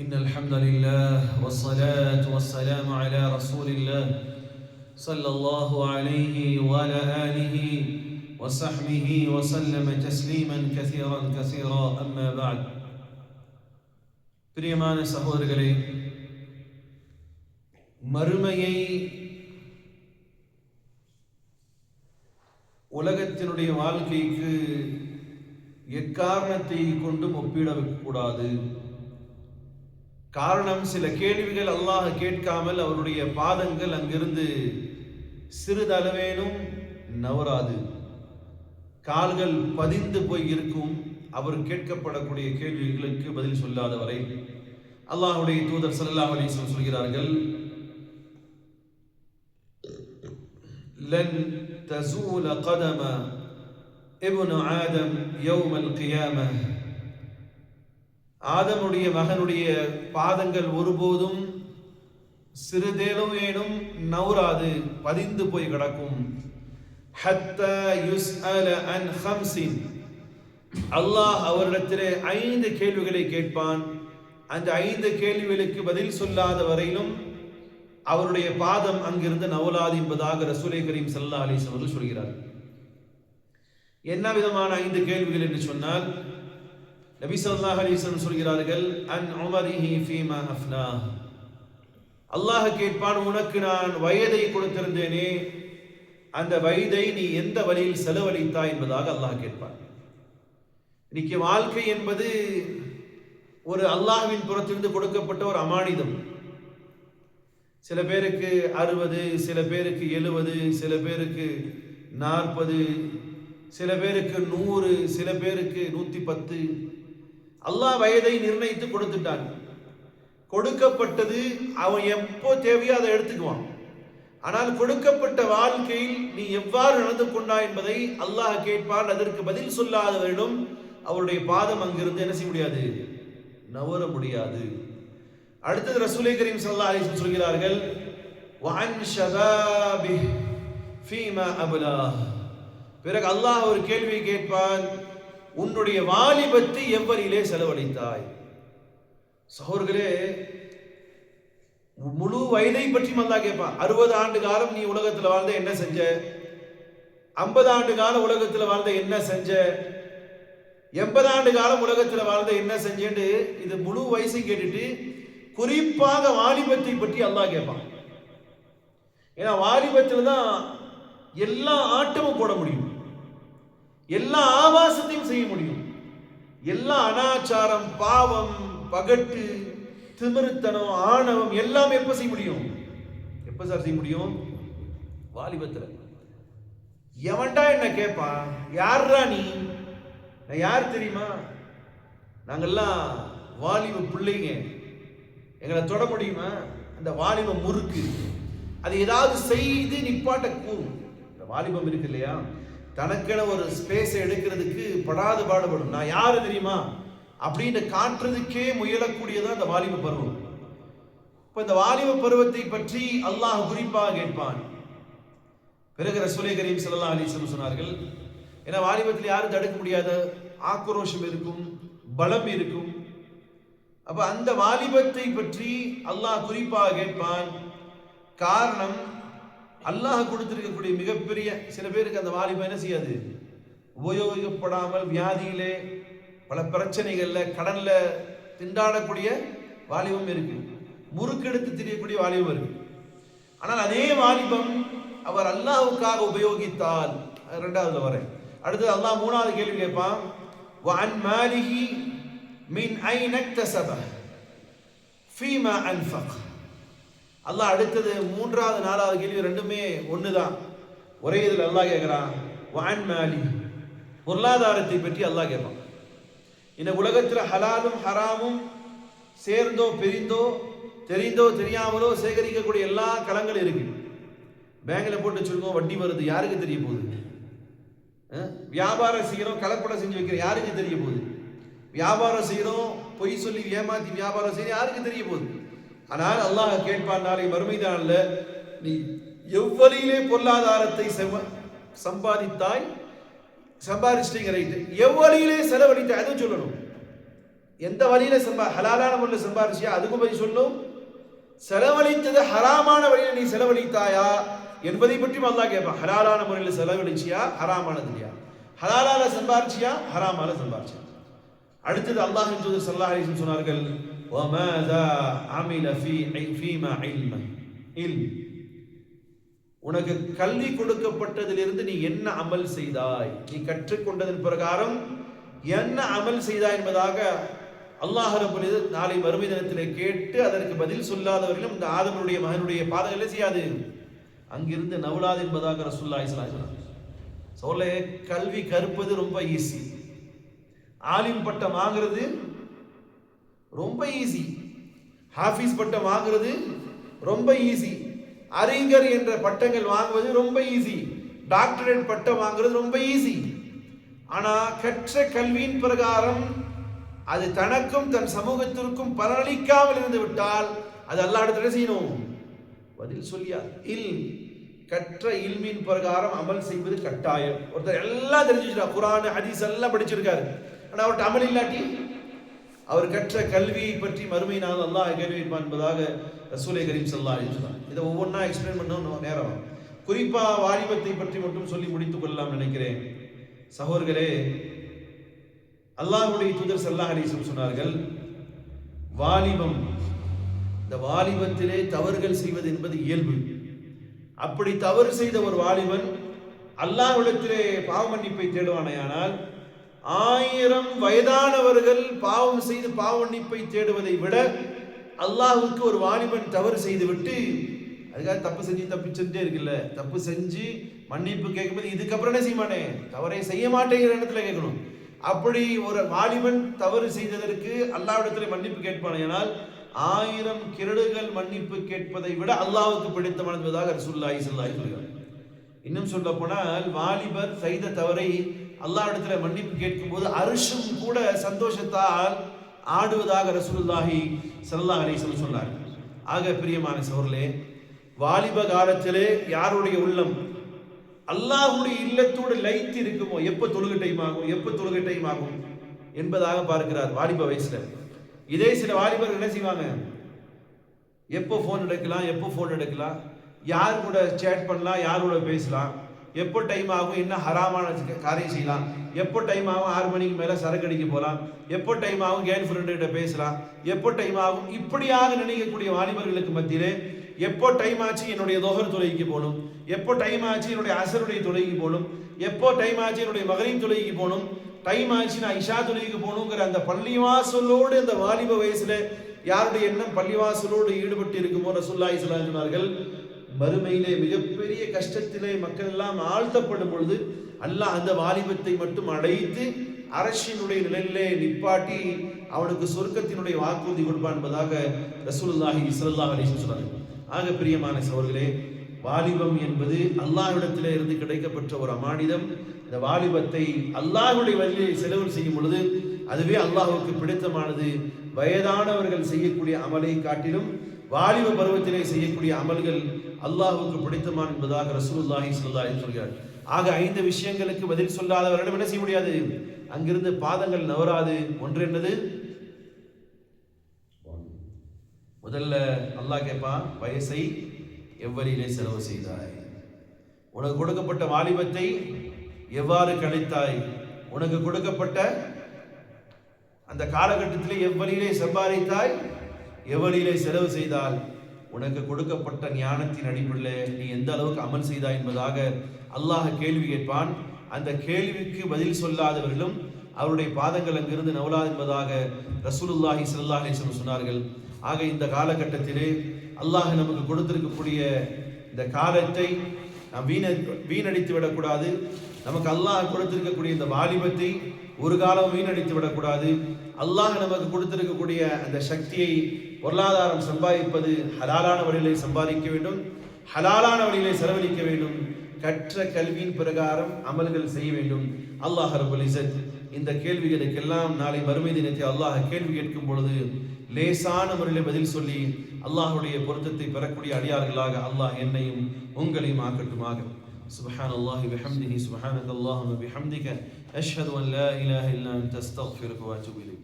إن الحمد لله والصلاة والسلام على رسول الله صلى الله عليه وعلى آله وصحبه وسلم تسليما كثيرا أما بعد. பிரியமான சகோதரர்களே, மறுமையை உலகத்தினுடைய வாழ்க்கைக்கு எக்காரணத்தை கொண்டும் ஒப்பிடக்கூடாது. காரணம், சில கேள்விகள் அல்லாஹ் கேட்காமல் அவருடைய பாதங்கள் அங்கிருந்து சிறிதளவேனும் நவராது, கால்கள் பதிந்து போய் இருக்கும். அவர் கேட்கப்படக்கூடிய கேள்விகளுக்கு பதில் சொல்லாத வரை அல்லாஹ்வுடைய தூதர் ஸல்லல்லாஹு அலைஹி வஸல்லம் சொல்கிறார்கள், லன் தஸூல கதம இப்னு ஆதம் யௌமல் கியாமஹ், ஆதமுடைய மகனுடைய பாதங்கள் ஒருபோதும் சிறிதேனும் நவுராது, பதிந்து போய் கிடக்கும். ஹத்தா யுஸ்அல அன் ஹம்ஸின், அல்லாஹ் அவரிடத்திலே 5 கேள்விகளை கேட்பான். அந்த 5 கேள்விகளுக்கு பதில் சொல்லாத வரையிலும் அவருடைய பாதம் அங்கிருந்து நவலாது என்பதாக ரசூலே கரீம் ஸல்லல்லாஹு அலைஹி வஸல்லம் சொல்கிறார். என்ன விதமான 5 கேள்விகள் என்று சொன்னால், நபி ஸல்லல்லாஹு அலைஹி வஸல்லம் சொல்கிறார்கள், அன் உமரிஹி ஃபீமா அஃப்னா, அல்லாஹ் கேட்பான், உனக்கு நான் வயதை கொடுத்திருந்தேனே, அந்த வயதை நீ எந்த வழியில் செலவழித்தாய் என்பதாக அல்லாஹ் கேட்பான். இன்னைக்கு வாழ்க்கை என்பது ஒரு அல்லாஹ்வின் புறத்திலிருந்து கொடுக்கப்பட்ட ஒரு அமானிதம். சில பேருக்கு 60, சில பேருக்கு 70, சில பேருக்கு 40, சில பேருக்கு 100, சில பேருக்கு 110. அல்லாஹ் வயதை நிர்ணயித்து கொடுத்துட்டான். கொடுக்கப்பட்டது அவன் எப்போ தேவையோ அதை எடுத்துக்குவான். ஆனால் கொடுக்கப்பட்ட வாழ்க்கையில் நீ எவ்வாறு நடந்து கொண்டாய் என்பதை அல்லாஹ் கேட்பான். அதற்கு பதில் சொல்லாதவரிடம் அவருடைய பாதம் அங்கிருந்து என்ன செய்ய முடியாது, நவர முடியாது. அடுத்தது ரசூலே கரீம் ஸல்லல்லாஹு அலைஹி வஸல்லம் சொல்கிறார்கள், வஅன் ஷபாபிஹ் ஃபீமா அப்லாஹ், பிறகு அல்லாஹ் ஒரு கேள்வி கேட்பான், உன்னுடைய வாலிபத்தை எவ்வளிலே செலவழித்தாய். சகோதரர்களே, முழு வயதை பற்றியும் அல்லாஹ் கேட்பான். 60 ஆண்டு காலம் நீ உலகத்தில் வாழ்ந்த என்ன செஞ்ச, 50 ஆண்டு காலம் உலகத்தில் வாழ்ந்த என்ன செஞ்ச, 80 ஆண்டு காலம் உலகத்தில் வாழ்ந்த என்ன செஞ்சேன்னு இது முழு வயசை கேட்டுட்டு குறிப்பாக வாலிபத்தை பற்றி அல்லாஹ் கேட்பான். ஏன்னா வாலிபத்தில் தான் எல்லா ஆட்டமும் போட முடியும், எல்லா ஆபாசத்தையும் செய்ய முடியும், எல்லா அனாச்சாரம், பாவம், பகட்டு, திமிருத்தனம், ஆணவம் எல்லாம் எப்ப செய்ய முடியும்? எப்ப சார் செய்ய முடியும்? வாலிபத்தில். எவன்டா என்ன கேட்பான், யாரா நீ, நான் யார் தெரியுமா, நாங்கெல்லாம் வாலிப பிள்ளைங்க, எங்களை தொட முடியுமா? அந்த வாலிப முறுக்கு அது ஏதாவது செய்து நிப்பாட்ட கூறும். இந்த வாலிபம் இருக்கு இல்லையா, தனக்கென ஒரு ஸ்பேஸை எடுக்கிறதுக்கு படாது பாடுபடும். நான் யாரு தெரியுமா அப்படின்னு காட்டுறதுக்கே முயலக்கூடியதான் இந்த வாலிப பருவம். இப்ப இந்த வாலிப பருவத்தை பற்றி அல்லாஹ் குறிப்பாக கேட்பான். பிறகு ரசூலே கரீம் ஸல்லல்லாஹு அலைஹி வஸல்லம் சொன்னார்கள், ஏன்னா வாலிபத்தில் யாரும் தடுக்க முடியாத ஆக்ரோஷம் இருக்கும், பலம் இருக்கும். அப்ப அந்த வாலிபத்தை பற்றி அல்லாஹ் குறிப்பாக கேட்பான். காரணம், அல்லாஹ் கொடுத்திருக்கக்கூடிய மிகப்பெரிய, சில பேருக்கு அந்த வாலிபம் என்ன செய்யாது, உபயோகிக்கப்படாமல் வியாதியிலே, பல பிரச்சனைகள்ல, கடன்ல திண்டாடக்கூடிய வாலிபம் இருக்கு, முறுக்கெடுத்து திரியக்கூடிய வாலிபம் இருக்கு. ஆனால் அதே வாலிபம் அவர் அல்லாஹ்வுக்காக உபயோகித்தால், 2வது வரை. அடுத்து அல்லாஹ் 3வது கேள்வி கேட்பான், வஅன் மாலிஹி மின் ஐன இக்தஸப ஃபீமா அன்ஃபக். அல்லாஹ் அடுத்தது 3வது 4வது கேள்வி ரெண்டுமே ஒண்ணுதான், ஒரே இதில் அல்லாஹ் கேட்கிறான். வஅன் மாலி, பொருளாதாரத்தை பற்றி அல்லாஹ் கேட்பான். இந்த உலகத்தில் ஹலாலும் ஹராமும் சேர்ந்தோ பிரிந்தோ தெரிந்தோ தெரியாமலோ சேகரிக்கக்கூடிய எல்லா களங்களும் இருக்கு. பேங்க்ல போட்டு வச்சிருக்கோம், வட்டி வருது, யாருக்கு தெரிய போகுது? வியாபாரம் செய்யறோம், கலப்படம் செஞ்சு வைக்கிறோம், யாருக்கு தெரிய போகுது? வியாபாரம் செய்யறோம், பொய் சொல்லி ஏமாத்தி வியாபாரம் செய்ய யாருக்கு தெரிய போகுது? ஆனால் அல்லாஹ் கேட்பான், நாளை மறுமைதான்ல, நீ எவ்வளியிலே பொருளாதாரத்தை சம்பாதித்தாய், சம்பாதிச்சிட்டீங்க, ரைட்டு, எவ்வளியிலே செலவழித்தாய் அதுவும் சொல்லணும். எந்த வழியில ஹலாலான முறையில் சம்பாரிச்சியா அதுக்கும் பதில் சொல்லும். செலவழித்தது ஹராமான வழியில் நீ செலவழித்தாயா என்பதை பற்றியும் அல்லாஹ் கேட்பான். ஹலாலான முறையில் செலவழிச்சியா, ஹராமானது இல்லையா, ஹலாலால சம்பாரிச்சியா, ஹராமால சம்பாரிச்சியா. அடுத்தது அல்லாஹ்வின் தூதர் ஸல்லல்லாஹு அலைஹி வஸல்லம் சொன்னார்கள், வமாதா அமில ஃபீமா இல்ம், உனக்கு கல்வி கொடுக்கப்பட்டதிலிருந்து நீ என்ன அமல் செய்தாய், நீ கற்றுக்கொண்டதன் பிரகாரம் என்ன அமல் செய்தாய் என்பதாக அல்லாஹ் ரப்பல் இஸ்ஸத் நாளை மறுமை தினத்திலே கேட்டு அதற்கு பதில் சொல்லாதவர்களும் இந்த ஆதமுடைய மகனுடைய பாதங்களை செய்யாது. அங்கிருந்து நவுலாது என்பதாக ரசூலுல்லாஹி ஸல்லல்லாஹு அலைஹி வஸல்லம் சொல்ல, கல்வி கற்பது ரொம்ப ஈஸி, ஆலிம் பட்டம் வாங்குறது ரொம்ப ஈஸி, ஹாஃபிஸ் பட்டம் வாங்குறது ரொம்ப ஈஸி, அறிஞர் என்ற பட்டங்கள் வாங்குவது ரொம்ப ஈஸி, டாக்டரேட் பட்டம் வாங்குறது ரொம்ப ஈஸி. ஆனா கற்ற கல்வியின் பிரகாரம் அது தனக்கும் தன் சமூகத்திற்கும் பலனளிக்காமல் இருந்து விட்டால் அது அல்லாஹ் இடத்துல செய்யணும், பதில் சொல்லியா. கற்ற இல்மின் பிரகாரம் அமல் செய்வது கட்டாயம். ஒருத்தர் எல்லாம் தெரிஞ்சுக்கிறார், குர்ஆன் ஹதீஸ் எல்லாம் படிச்சிருக்காரு, ஆனா அவர்கிட்ட அமல் இல்லாட்டி அவர் கற்ற கல்வியை பற்றி மறுமை நாள் அல்லாஹ் கேள்வி கேட்பான் என்பதாக ரசூலை கரீம் ஸல்லல்லாஹு அலைஹி வஸல்லம். இதை ஒவ்வொன்றா எக்ஸ்பிளைன் பண்ணணும் நேரம், குறிப்பா வாலிபத்தை பற்றி மட்டும் சொல்லி முடித்துக் கொள்ளலாம் நினைக்கிறேன். சகோதரர்களே, அல்லாஹ்வுடைய தூதர் ஸல்லல்லாஹு அலைஹி வஸல்லம் சொன்னார்கள், வாலிபம், இந்த வாலிபத்திலே தவறுகள் செய்வது என்பது இயல்பு. அப்படி தவறு செய்த ஒரு வாலிபன் அல்லாஹ்விடத்திலே பாவ மன்னிப்பை தேடுவானேயானால் 1000 வயதானவர்கள் பாவம் செய்து பாவ மன்னிப்பை தேடுவதை விட அல்லாஹ்வுக்கு ஒரு வாலிபன் தவறு செய்து விட்டு, அதுக்காக தப்பு செஞ்சு தப்பிச்சுட்டே இருக்குல்ல, தப்பு செஞ்சு மன்னிப்பு கேட்கும்போது இதுக்கப்புறம் என்ன செய்வானே, தவறை செய்ய மாட்டேங்கிற இடத்துல கேட்கணும். அப்படி ஒரு வாலிபன் தவறு செய்ததற்கு அல்லாஹ்விடத்தில் மன்னிப்பு கேட்பானேயானால் 1000 கிரடுகள் மன்னிப்பு கேட்பதை விட அல்லாஹ்வுக்கு பிடித்தமானதாக ரசூலுல்லாஹி ஸல்லல்லாஹு அலைஹி வஸல்லம். இன்னும் சொல்ல போனால் வாலிபர் செய்த தவறை அல்லாஹ்விடத்தில் மன்னிப்பு கேட்கும் போது அர்ஷும் கூட சந்தோஷத்தால் ஆடுவதாக ரசூலுல்லாஹி ஸல்லல்லாஹு அலைஹி வஸல்லம் சொன்னார். ஆக பிரியமான சகோதரர்களே, வாலிப காலத்திலே யாருடைய உள்ளம் அல்லாஹ்வுடைய இல்லத்தோடு லைத்து இருக்குமோ, எப்போ தொழுகை டைம் ஆகும் என்பதாக பார்க்கிறார் வாலிப வயசுல. இதே சில வாலிபர்கள் என்ன செய்வாங்க, எப்போ ஃபோன் எடுக்கலாம், யார் கூட சேட் பண்ணலாம், யார் கூட பேசலாம், எப்போ டைம் ஆகும், என்ன ஹராமான காரியம் செய்யலாம், எப்போ டைம் ஆகும் 6 மணிக்கு மேலே சரக்கு அடிக்க போகலாம், எப்போ டைம் ஆகும் கேர்ள் ஃப்ரெண்டு கிட்ட பேசலாம், எப்போ டைம் ஆகும், இப்படியாக நினைக்கக்கூடிய வாலிபர்களுக்கு மத்தியிலே எப்போ டைம் ஆச்சு என்னுடைய தொஹர் தொழுகைக்கு போகணும், எப்போ டைம் ஆச்சு என்னுடைய அசருடைய தொழுகைக்கு போகணும், எப்போ டைம் ஆச்சு என்னுடைய மகரின் தொழுகைக்கு போகணும், டைம் ஆச்சு நான் இஷா தொழுகைக்கு போகணுங்கிற அந்த பள்ளிவாசலோடு இந்த வாலிப வயசுல யாருடைய எண்ணம் பள்ளிவாசலோடு ஈடுபட்டு இருக்குமோ, ரசூலுல்லாஹி ஸல்லல்லாஹு அலைஹி வஸல்லம் சொன்னார்கள், மறுமையிலே மிகப்பெரிய கஷ்டத்திலே மக்கள் எல்லாம் ஆழ்த்தப்படும் பொழுது அல்லாஹ் அந்த வாலிபத்தை மட்டும் அடைத்து அரசினுடைய நிலையிலே நிப்பாட்டி அவனுக்கு சொர்க்கத்தினுடைய வாக்குறுதி கொடுப்பான் என்பதாக ரசூலுல்லாஹி ஸல்லல்லாஹு அலைஹி வஸல்லம் சொன்னார்கள். ஆக பிரியமான சகோதரர்களே, வாலிபம் என்பது அல்லாஹ்விடத்திலே இருந்து கிடைக்கப்பெற்ற ஒரு அமானிதம். இந்த வாலிபத்தை அல்லாஹ்வுடைய வழியிலே செலவு செய்யும் பொழுது அதுவே அல்லாஹ்வுக்கு பிடித்தமானது. வயதானவர்கள் செய்யக்கூடிய அமலை காட்டிலும் வாலிப பருவத்திலே செய்யக்கூடிய அமல்கள் அல்லாஹ்வுக்கு பிடித்தமான என்பதாக ரசூலுல்லாஹி ஸல்லல்லாஹு அலைஹி வஸல்லம் சொல்கிறார். ஆக 5 விஷயங்களுக்கு பதில் சொல்லாதவரிடம் என்ன செய்ய முடியாது, அங்கிருந்து பாதங்கள் நவராது. ஒன்று என்னது, முதல்ல அல்லாஹ் கேட்பான், வயசை எவ்வளியிலே செலவு செய்தாய், உனக்கு கொடுக்கப்பட்ட வாலிபத்தை எவ்வாறு கழித்தாய், உனக்கு கொடுக்கப்பட்ட அந்த காலகட்டத்திலே எவ்வளியிலே சம்பாதித்தாய், எவ்வளியிலே செலவு செய்தால், உனக்கு கொடுக்கப்பட்ட ஞானத்தின் அடிப்படையில் நீ எந்த அளவுக்கு அமல் செய்தாய் என்பதாக அல்லாஹ் கேள்வி கேட்பான். அந்த கேள்விக்கு பதில் சொல்லாதவர்களும் அவருடைய பாதங்கள் அங்கிருந்து நவலாது என்பதாக ரசூலுல்லாஹி ஸல்லல்லாஹு அலைஹி வஸல்லம் சொன்னார்கள். ஆக இந்த காலகட்டத்திலே அல்லாஹ் நமக்கு கொடுத்திருக்கக்கூடிய இந்த காலத்தை நாம் வீணடித்து விடக்கூடாது. நமக்கு அல்லாஹ் கொடுத்திருக்கக்கூடிய இந்த வாலிபத்தை ஒரு காலம் வீணடித்து விடக்கூடாது. அல்லாஹ் நமக்கு கொடுத்திருக்கக்கூடிய அந்த சக்தியை, பொருளாதாரம் சம்பாதிப்பது ஹலாலான வழியிலே சம்பாதிக்க வேண்டும், ஹலாலான வழியிலே செலவழிக்க வேண்டும், கற்ற கல்வியின் பிரகாரம் அமல்கள் செய்ய வேண்டும். அல்லாஹ் ரப்பல் இஸ்ஸத் இந்த கேள்விகளுக்கெல்லாம் நாளை மறுமை தினத்தை அல்லாஹ் கேள்வி கேட்கும் பொழுது லேசான முறையில் பதில் சொல்லி அல்லாஹ்வுடைய பொருத்தத்தை பெறக்கூடிய அடியார்களாக அல்லாஹ் என்னையும் உங்களையும் ஆக்கட்டுமாக. சுப்ஹானல்லாஹி வபிஹம்திஹி சுப்ஹானக்கல்லாஹும்ம வபிஹம்திக அஷ்ஹது அன் லா இலாஹா இல்லா அன்த அஸ்தக்ஃபிருக வ அத்தூபு இலைக்.